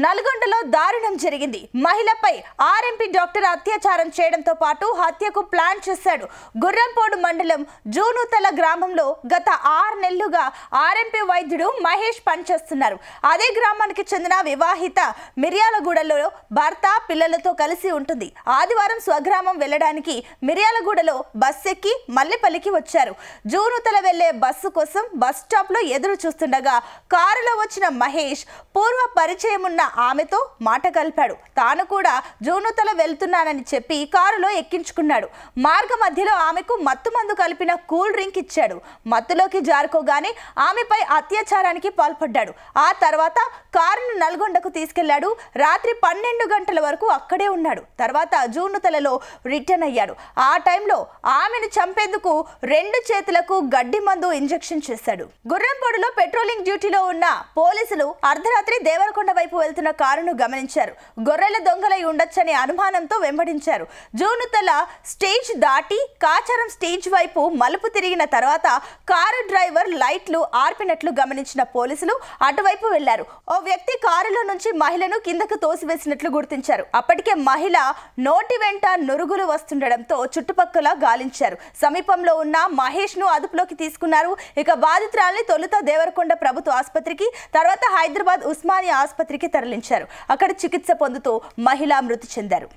నల్గొండలో దారుణం జరిగింది. మహిళపై ఆర్ఎంపీ డాక్టర్ అత్యాచారం చేయడంతో పాటు హత్యకు ప్లాన్ చేశాడు. గుర్రంపోడు మండలం జూనుతల గ్రామంలో గత 6 నెలలుగా ఆర్ఎంపీ వైద్యుడు మహేష్ పనిచేస్తున్నారు. అదే గ్రామానికి చెందిన వివాహిత మిర్యాలగూడలో భర్త పిల్లలతో కలిసి ఉంటుంది. ఆదివారం స్వగ్రామం వెళ్లడానికి మిర్యాలగూడలో బస్సు ఎక్కి మల్లెపల్లికి వచ్చారు. జూనుతల వెళ్లే బస్సు కోసం బస్ స్టాప్ లో ఎదురు చూస్తుండగా కారులో వచ్చిన మహేష్ పూర్వ పరిచయం ఉన్న ఆమెతో మాట కలిపాడు. తాను కూడా జూనుతల వెళ్తున్నానని చెప్పి కారులో ఎక్కించుకున్నాడు. మార్గ మధ్యలో ఆమెకు మత్తు మందు కలిపిన కూల్ డ్రింక్ ఇచ్చాడు. మత్తులోకి జారుకోగానే ఆమెపై అత్యాచారానికి పాల్పడ్డాడు. ఆ తర్వాత కారును నల్గొండకు తీసుకెళ్లాడు. రాత్రి 12 గంటల వరకు అక్కడే ఉన్నాడు. తర్వాత జూనుతలలో రిటర్న్ అయ్యాడు. ఆ టైంలో ఆమెను చంపేందుకు 2 చేతులకు గడ్డి మందు ఇంజెక్షన్ చేశాడు. గుర్రంపోడులో పెట్రోలింగ్ డ్యూటీలో ఉన్న పోలీసులు అర్ధరాత్రి దేవరకొండ వైపు వెళ్తున్న కారును గమనించారు. గొర్రెల దొంగలై ఉండొచ్చనే అనుమానంతో వెంబడించారు. జూనుతల స్టేజ్ దాటి కాచారం స్టేజ్ వైపు మలుపు తిరిగిన తర్వాత కారు డ్రైవర్ లైట్లు ఆర్పినట్లు గమనించిన పోలీసులు అటువైపు వెళ్లారు. ఓ వ్యక్తి కారులో నుంచి మహిళను కిందకు తోసివేసినట్లు గుర్తించారు. అప్పటికే మహిళ నోటి వెంట నురుగులు వస్తుండడంతో చుట్టుపక్కల గాలించారు. సమీపంలో ఉన్న మహేష్ ను అదుపులోకి తీసుకున్నారు. ఇక బాధితురాల్ని తొలుత దేవరకొండ ప్రభుత్వ ఆసుపత్రికి, తర్వాత హైదరాబాద్ ఉస్మానియా ఆసుపత్రికి తరలించారు. అక్కడ చికిత్స పొందుతూ మహిళ మృతి చెందారు.